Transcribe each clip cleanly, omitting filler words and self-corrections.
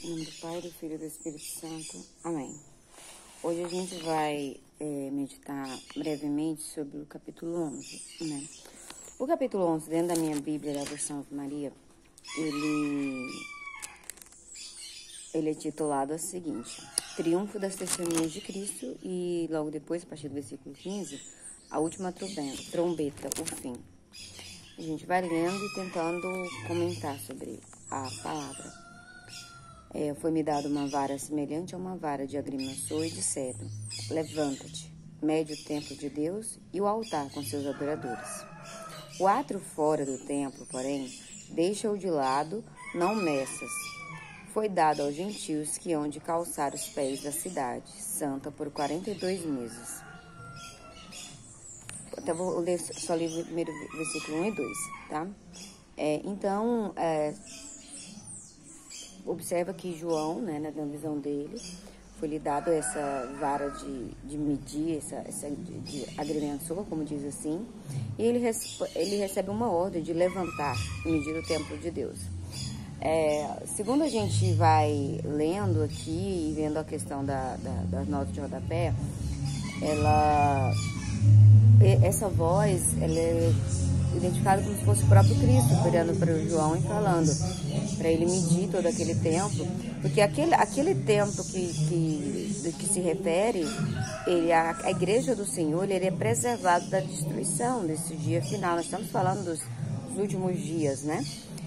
Em nome do Pai, do Filho e do Espírito Santo. Amém. Hoje a gente vai meditar brevemente sobre o capítulo 11, né? O capítulo 11, dentro da minha Bíblia, da versão Ave Maria, ele é titulado o seguinte: Triunfo das Testemunhas de Cristo, e logo depois, a partir do versículo 15, a última trombeta, o fim. A gente vai lendo e tentando comentar sobre a palavra. Foi-me dada uma vara semelhante a uma vara de agrimensor e disseram: levanta-te, mede o templo de Deus e o altar com seus adoradores. O átrio fora do templo, porém, deixa-o de lado, não meças. Foi dado aos gentios que hão de calçar os pés da cidade santa por 42 meses. Então, vou ler só o primeiro versículo 1 e 2, tá? Observa que João, né, na visão dele, foi-lhe dado essa vara de medir, de agrimensor, como diz assim, e ele recebe uma ordem de levantar e medir o templo de Deus. Segundo a gente vai lendo aqui e vendo a questão das notas de rodapé, essa voz, ela é identificada como se fosse o próprio Cristo, olhando para o João e falando para ele medir todo aquele templo, porque aquele templo que se refere, a igreja do Senhor, ele é preservado da destruição desse dia final. Nós estamos falando dos últimos dias, né?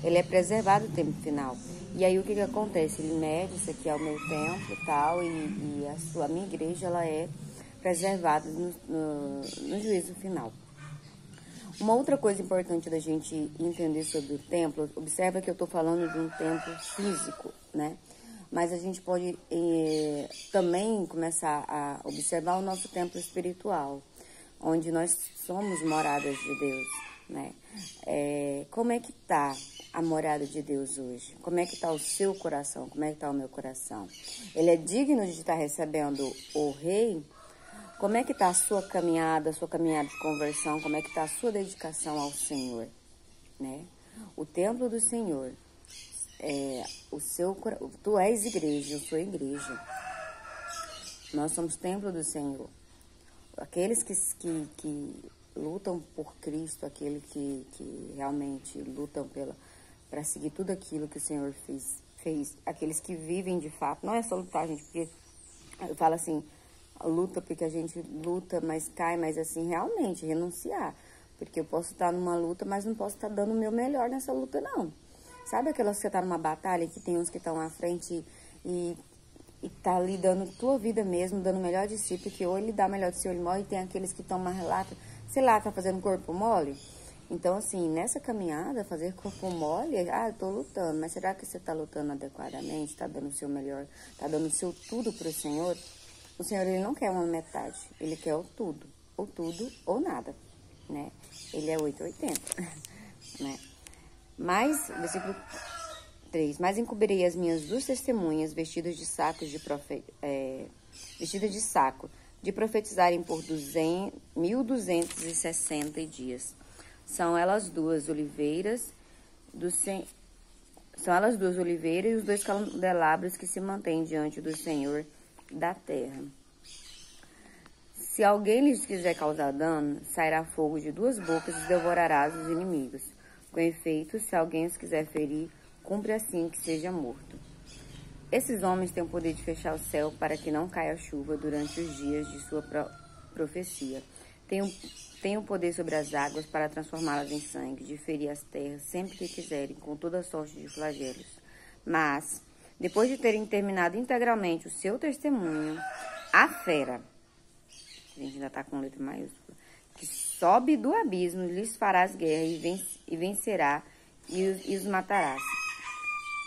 Ele é preservado do tempo final. E aí o que acontece? Ele mede, isso aqui é o meu templo e tal, e a minha igreja, ela é preservada no juízo final. Uma outra coisa importante da gente entender sobre o templo, observa que eu estou falando de um templo físico, né? Mas a gente pode também começar a observar o nosso templo espiritual, onde nós somos moradas de Deus, né? Como é que está a morada de Deus hoje? Como é que está o seu coração? Como é que está o meu coração? Ele é digno de estar recebendo o Rei? Como é que está a sua caminhada de conversão? Como é que está a sua dedicação ao Senhor, né? O templo do Senhor, tu és igreja, eu sou igreja. Nós somos templo do Senhor. Aqueles que lutam por Cristo, aqueles que realmente lutam para seguir tudo aquilo que o Senhor fez, aqueles que vivem de fato, não é só lutar, gente, porque eu falo assim, luta porque a gente luta, mas cai, mas assim, realmente renunciar. Porque eu posso estar numa luta, mas não posso estar dando o meu melhor nessa luta, não. Sabe aquelas que você tá numa batalha, que tem uns que estão à frente e tá ali dando tua vida mesmo, dando o melhor de si, porque ou ele dá o melhor de si ou ele morre, e tem aqueles que estão mais lá, sei lá, tá fazendo corpo mole. Então, assim, nessa caminhada, fazer corpo mole, eu tô lutando, mas será que você tá lutando adequadamente? Tá dando o seu melhor? Tá dando o seu tudo pro Senhor? O Senhor, ele não quer uma metade, ele quer o tudo ou nada, né? Ele é 880, né? Mas, versículo 3, mas encobrirei as minhas duas testemunhas vestidas de saco, de profetizarem por 1260 dias. São elas duas oliveiras e os dois candelabros que se mantêm diante do Senhor da terra. Se alguém lhes quiser causar dano, sairá fogo de duas bocas e devorarás os inimigos. Com efeito, se alguém os quiser ferir, cumpre assim que seja morto. Esses homens têm o poder de fechar o céu para que não caia chuva durante os dias de sua profecia. Têm o poder sobre as águas para transformá-las em sangue, de ferir as terras sempre que quiserem, com toda sorte de flagelos. Mas, depois de terem terminado integralmente o seu testemunho, a fera, a gente ainda está com letra maiúscula, que sobe do abismo, lhes farás guerra e vencerá e os matarás.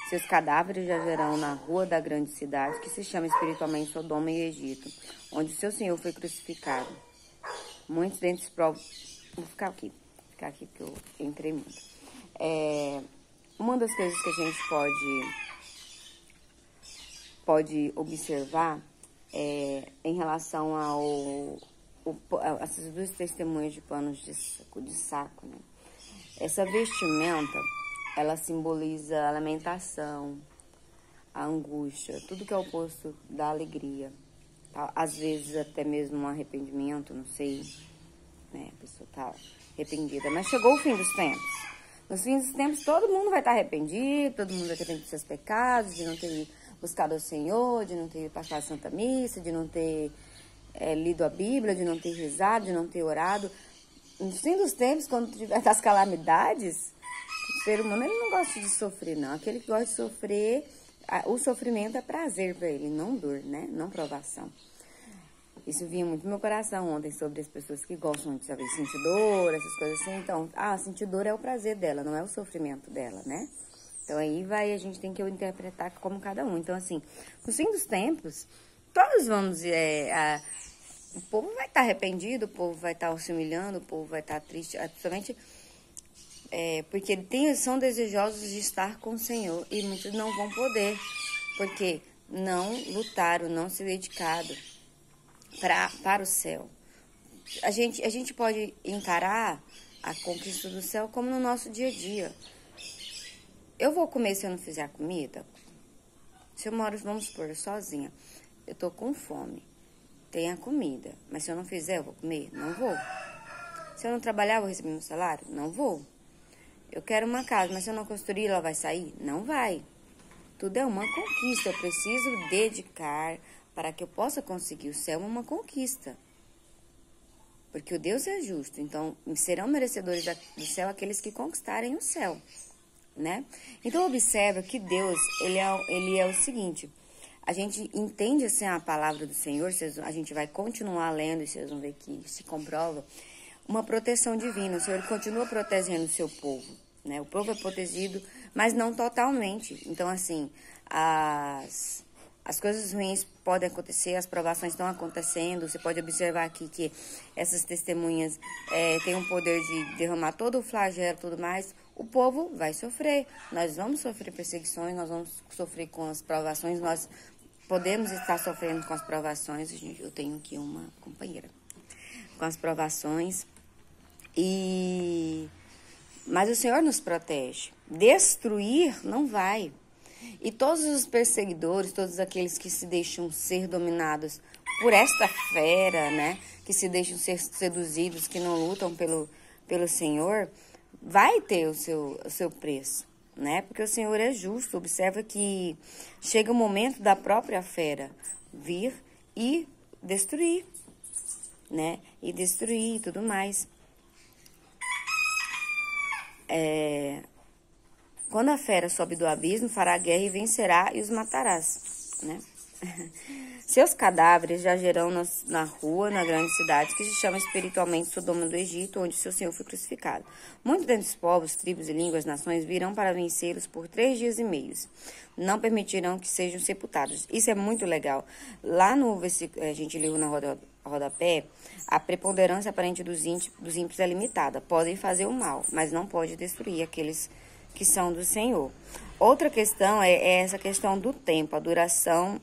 Seus cadáveres jazerão na rua da grande cidade, que se chama espiritualmente Sodoma e Egito, onde o seu Senhor foi crucificado. Muitos dentres vou ficar aqui porque eu entrei muito. Uma das coisas que a gente pode observar em relação essas duas testemunhas de panos de saco, né? Essa vestimenta, ela simboliza a lamentação, a angústia, tudo que é o oposto da alegria. Tá? Às vezes até mesmo um arrependimento, não sei, né? A pessoa tá arrependida, mas chegou o fim dos tempos. Nos fins dos tempos todo mundo vai estar arrependido, todo mundo vai ter arrependido dos seus pecados, de não ter buscado ao Senhor, de não ter passado a Santa Missa, de não ter lido a Bíblia, de não ter rezado, de não ter orado. No fim dos tempos, quando tiver das calamidades, o ser humano ele não gosta de sofrer, não. Aquele que gosta de sofrer, o sofrimento é prazer para ele, não dor, né? Não provação. Isso vinha muito no meu coração ontem sobre as pessoas que gostam de saber sentir dor, essas coisas assim. Então, sentir dor é o prazer dela, não é o sofrimento dela, né? Então aí a gente tem que interpretar como cada um. Então assim, no fim dos tempos, todos vamos, o povo vai estar arrependido, o povo vai estar se humilhando, o povo vai estar triste, principalmente porque são desejosos de estar com o Senhor e muitos não vão poder, porque não lutaram, não se dedicaram para o céu. A gente pode encarar a conquista do céu como no nosso dia a dia. Eu vou comer se eu não fizer comida? Se eu moro, vamos supor, sozinha, eu tô com fome, tem a comida, mas se eu não fizer, eu vou comer? Não vou. Se eu não trabalhar, eu vou receber meu salário? Não vou. Eu quero uma casa, mas se eu não construir, ela vai sair? Não vai. Tudo é uma conquista, eu preciso dedicar para que eu possa conseguir. O céu é uma conquista. Porque o Deus é justo, então serão merecedores do céu aqueles que conquistarem o céu, né? Então observa que Deus, ele é o seguinte, a gente entende assim a palavra do Senhor, a gente vai continuar lendo e vocês vão ver que se comprova uma proteção divina. O Senhor continua protegendo o seu povo, né? O povo é protegido, mas não totalmente. Então assim, as coisas ruins podem acontecer, as provações estão acontecendo. Você pode observar aqui que essas testemunhas têm o poder de derramar todo o flagelo e tudo mais. O povo vai sofrer. Nós vamos sofrer perseguições, nós vamos sofrer com as provações. Nós podemos estar sofrendo com as provações. Eu tenho aqui uma companheira. Com as provações. Mas o Senhor nos protege. Destruir não vai. E todos os perseguidores, todos aqueles que se deixam ser dominados por esta fera, né? Que se deixam ser seduzidos, que não lutam pelo Senhor, vai ter o seu preço, né? Porque o Senhor é justo. Observa que chega o momento da própria fera vir e destruir, né? E destruir e tudo mais. Quando a fera sobe do abismo, fará guerra e vencerá e os matarás, né? Seus cadáveres jazerão na rua, na grande cidade, que se chama espiritualmente Sodoma do Egito, onde seu Senhor foi crucificado. Muitos dentre os povos, tribos e línguas, nações, virão para vencê-los por 3 dias e meio. Não permitirão que sejam sepultados. Isso é muito legal. Lá no versículo, a gente leu na rodapé, a preponderância aparente dos ímpios é limitada. Podem fazer o mal, mas não pode destruir aqueles que são do Senhor. Outra questão é essa questão do tempo. A duração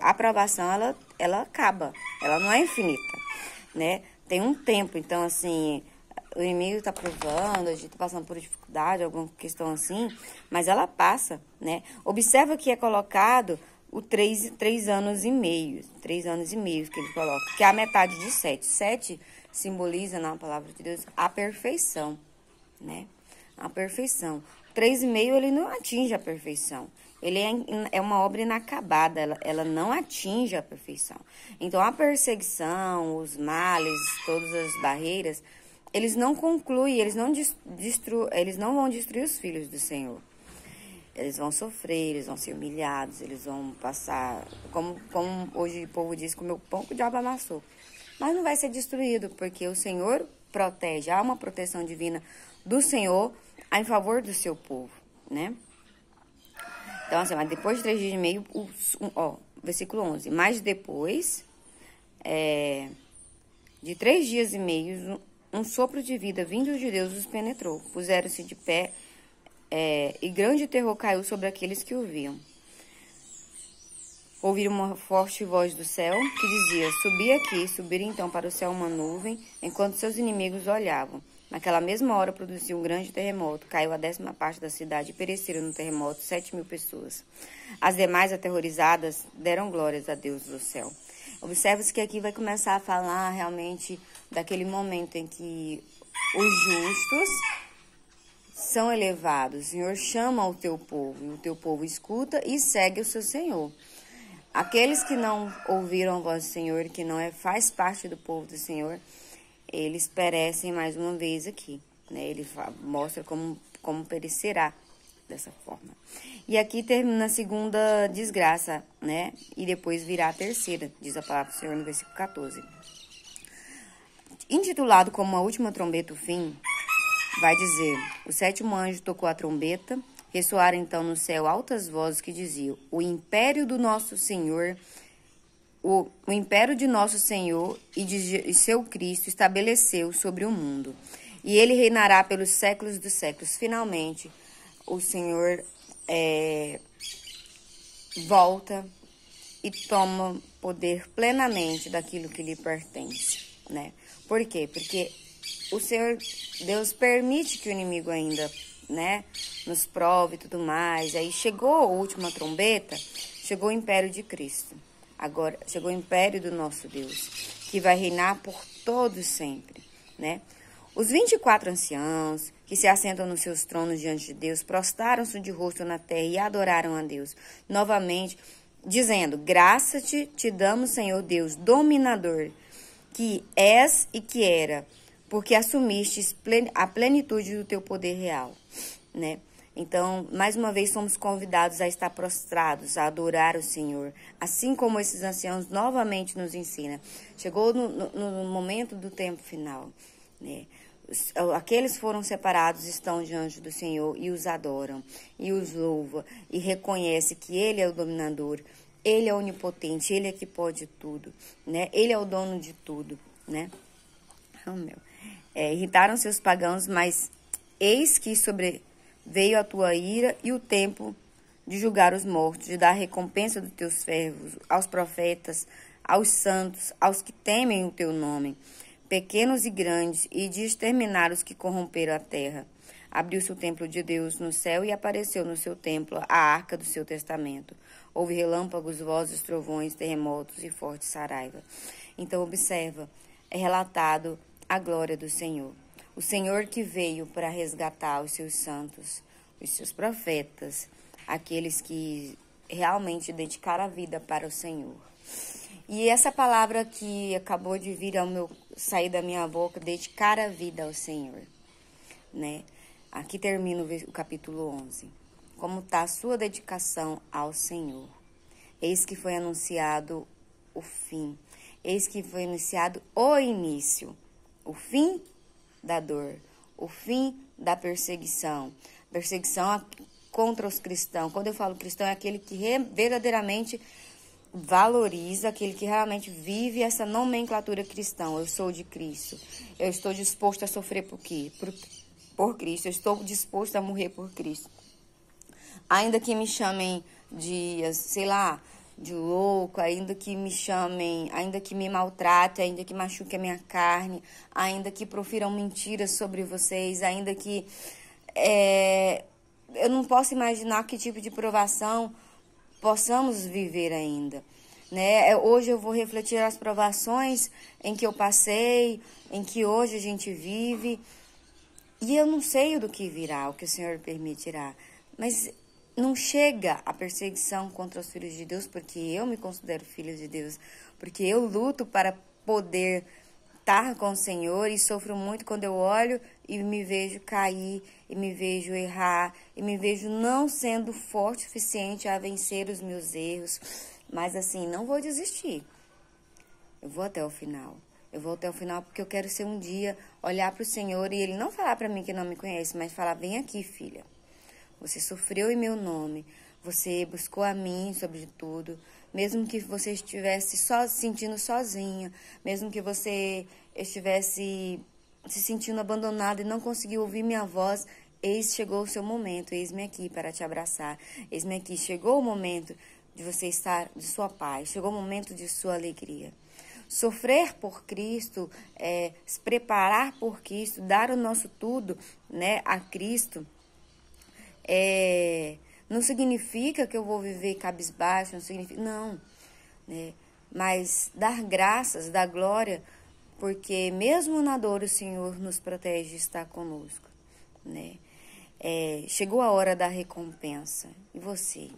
a aprovação, ela acaba. Ela não é infinita, né? Tem um tempo. Então, assim, o inimigo está provando, a gente está passando por dificuldade, alguma questão assim, mas ela passa, né? Observa que é colocado o 3 anos e meio. 3 anos e meio que ele coloca, que é a metade de 7. 7 simboliza, na palavra de Deus, a perfeição, né? A perfeição. 3,5 ele não atinge a perfeição. Ele é uma obra inacabada, ela não atinge a perfeição. Então, a perseguição, os males, todas as barreiras, eles não concluem, eles não vão destruir os filhos do Senhor. Eles vão sofrer, eles vão ser humilhados, eles vão passar, como hoje o povo diz, comer o pão que o diabo amassou. Mas não vai ser destruído, porque o Senhor protege, há uma proteção divina do Senhor em favor do seu povo, né? Então, assim, mas depois de 3 dias e meio, versículo 11. Mas depois de 3 dias e meio, um sopro de vida vindo de Deus os penetrou. Puseram-se de pé e grande terror caiu sobre aqueles que ouviam. Ouviram uma forte voz do céu que dizia: subi aqui, subir então para o céu uma nuvem, enquanto seus inimigos olhavam. Naquela mesma hora produziu um grande terremoto, caiu a 10ª parte da cidade e pereceram no terremoto 7.000 pessoas. As demais, aterrorizadas, deram glórias a Deus do céu. Observe-se que aqui vai começar a falar realmente daquele momento em que os justos são elevados. O Senhor chama o teu povo, e o teu povo escuta e segue o seu Senhor. Aqueles que não ouviram a voz do Senhor, que não faz parte do povo do Senhor, eles perecem mais uma vez aqui, né? Ele mostra como perecerá dessa forma. E aqui termina a segunda desgraça, né? E depois virá a terceira, diz a palavra do Senhor no versículo 14. Intitulado como a última trombeta, o fim, vai dizer: o 7º anjo tocou a trombeta, ressoaram então no céu altas vozes que diziam: o império do nosso Senhor, o império de nosso Senhor e de seu Cristo estabeleceu sobre o mundo, e ele reinará pelos séculos dos séculos. Finalmente, o Senhor volta e toma poder plenamente daquilo que lhe pertence, né? Por quê? Porque o Senhor Deus permite que o inimigo ainda, né, nos prove e tudo mais. Aí chegou a última trombeta, chegou o império de Cristo. Agora chegou o império do nosso Deus, que vai reinar por todos sempre, né? Os 24 anciãos que se assentam nos seus tronos diante de Deus prostraram-se de rosto na terra e adoraram a Deus novamente, dizendo: graças te damos, Senhor Deus, dominador, que és e que era, porque assumiste a plenitude do teu poder real, né? Então, mais uma vez, somos convidados a estar prostrados, a adorar o Senhor, assim como esses anciãos novamente nos ensinam. Chegou no momento do tempo final, né? Aqueles que foram separados estão diante do Senhor e os adoram, e os louvam, e reconhece que Ele é o dominador, Ele é onipotente, Ele é que pode tudo, né? Ele é o dono de tudo, né? Oh, meu. Irritaram-se os pagãos, mas eis que sobreveio a tua ira e o tempo de julgar os mortos, de dar recompensa dos teus servos, aos profetas, aos santos, aos que temem o teu nome, pequenos e grandes, e de exterminar os que corromperam a terra. Abriu-se o templo de Deus no céu e apareceu no seu templo a arca do seu testamento. Houve relâmpagos, vozes, trovões, terremotos e forte saraiva. Então, observa, é relatado a glória do Senhor. O Senhor que veio para resgatar os seus santos, os seus profetas, aqueles que realmente dedicaram a vida para o Senhor. E essa palavra que acabou de vir sair da minha boca, dedicar a vida ao Senhor, né? Aqui termina o capítulo 11. Como está a sua dedicação ao Senhor? Eis que foi anunciado o fim. Eis que foi anunciado o início. O fim da dor. O fim da perseguição. Perseguição contra os cristãos. Quando eu falo cristão, é aquele que verdadeiramente valoriza, aquele que realmente vive essa nomenclatura cristã. Eu sou de Cristo. Eu estou disposto a sofrer por quê? Por Cristo. Eu estou disposto a morrer por Cristo. Ainda que me chamem de, sei lá, de louco, ainda que me chamem, ainda que me maltratem, ainda que machuque a minha carne, ainda que profiram mentiras sobre vocês, ainda que eu não posso imaginar que tipo de provação possamos viver ainda, né? Hoje eu vou refletir as provações em que eu passei, em que hoje a gente vive, e eu não sei do que virá, o que o Senhor permitirá, mas não chega a perseguição contra os filhos de Deus, porque eu me considero filho de Deus, porque eu luto para poder estar com o Senhor e sofro muito quando eu olho e me vejo cair, e me vejo errar, e me vejo não sendo forte o suficiente a vencer os meus erros. Mas assim, não vou desistir. Eu vou até o final. Eu vou até o final porque eu quero ser um dia olhar para o Senhor e Ele não falar para mim que não me conhece, mas falar: vem aqui, filha. Você sofreu em meu nome, você buscou a mim sobre tudo, mesmo que você estivesse se sentindo sozinha, mesmo que você estivesse se sentindo abandonada e não conseguiu ouvir minha voz, eis chegou o seu momento, eis-me aqui para te abraçar, eis-me aqui, chegou o momento de você estar de sua paz, chegou o momento de sua alegria. sofrer por Cristo, se preparar por Cristo, dar o nosso tudo, né, a Cristo, não significa que eu vou viver cabisbaixo, não significa, não, né, mas dar graças, dar glória, porque mesmo na dor o Senhor nos protege e está conosco, né? Chegou a hora da recompensa. E você?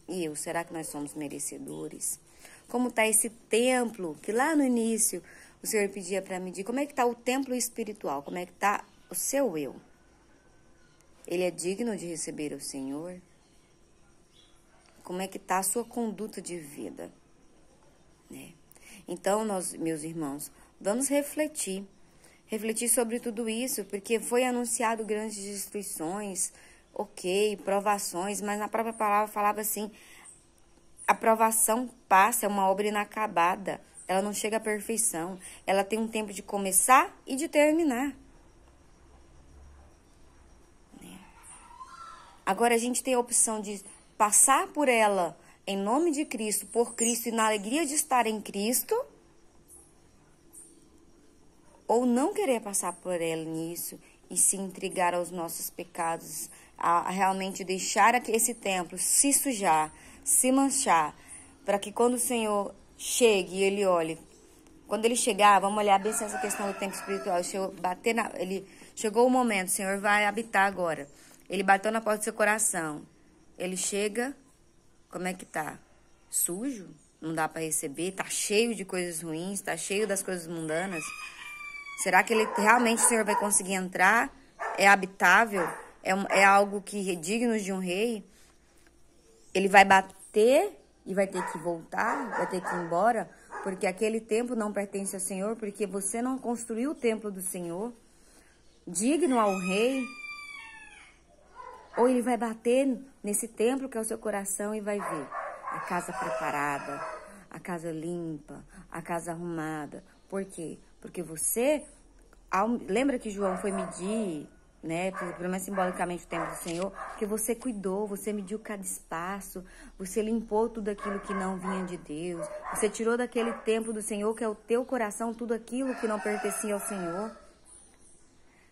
E eu? Será que nós somos merecedores? Como está esse templo que lá no início o Senhor pedia para medir? Como é que está o templo espiritual? Como é que está o seu eu? Ele é digno de receber o Senhor? Como é que está a sua conduta de vida? Né? Então, nós, meus irmãos, vamos refletir sobre tudo isso, porque foi anunciado grandes destruições, provações, mas na própria palavra falava assim, a provação passa, é uma obra inacabada, ela não chega à perfeição, ela tem um tempo de começar e de terminar. Agora a gente tem a opção de passar por ela em nome de Cristo, por Cristo e na alegria de estar em Cristo, ou não querer passar por ela nisso e se intrigar aos nossos pecados, a realmente deixar esse templo se sujar, se manchar, para que quando o Senhor chegue e ele olhe, quando ele chegar, vamos olhar bem essa questão do tempo espiritual, chegou o momento, o Senhor vai habitar agora, ele bateu na porta do seu coração, ele chega, como é que tá? Sujo? Não dá para receber? Tá cheio de coisas ruins? Tá cheio das coisas mundanas? Será que realmente o Senhor vai conseguir entrar? É habitável? É algo que é digno de um rei? Ele vai bater e vai ter que voltar? Vai ter que ir embora? Porque aquele templo não pertence ao Senhor? Porque você não construiu o templo do Senhor? Digno ao rei? Ou ele vai bater nesse templo que é o seu coração e vai ver a casa preparada, a casa limpa, a casa arrumada. Por quê? Porque você, lembra que João foi medir, né, pelo menos simbolicamente o templo do Senhor, que você cuidou, você mediu cada espaço, você limpou tudo aquilo que não vinha de Deus, você tirou daquele templo do Senhor, que é o teu coração, tudo aquilo que não pertencia ao Senhor,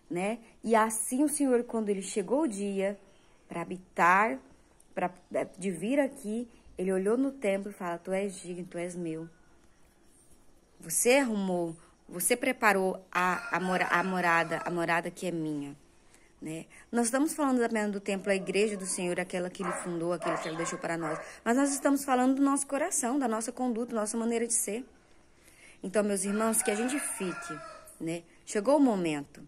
né? E assim o Senhor, quando ele chegou o dia para habitar, de vir aqui, ele olhou no templo e fala, tu és digno, tu és meu. Você arrumou, você preparou a morada que é minha, né? Nós estamos falando apenas do templo, a igreja do Senhor, aquela que ele fundou, aquele que ele deixou para nós. Mas nós estamos falando do nosso coração, da nossa conduta, da nossa maneira de ser. Então, meus irmãos, que a gente fique, né? Chegou o momento.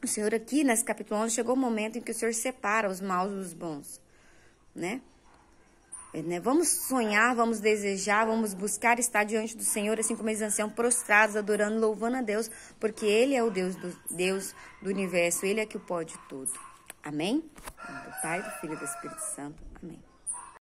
O Senhor aqui, nesse capítulo 11, chegou o momento em que o Senhor separa os maus dos bons, né? Vamos sonhar, vamos desejar, vamos buscar estar diante do Senhor, assim como eles anciãos prostrados, adorando, louvando a Deus, porque Ele é o Deus do universo, Ele é que o pode tudo. Amém? Do Pai, do Filho e do Espírito Santo. Amém.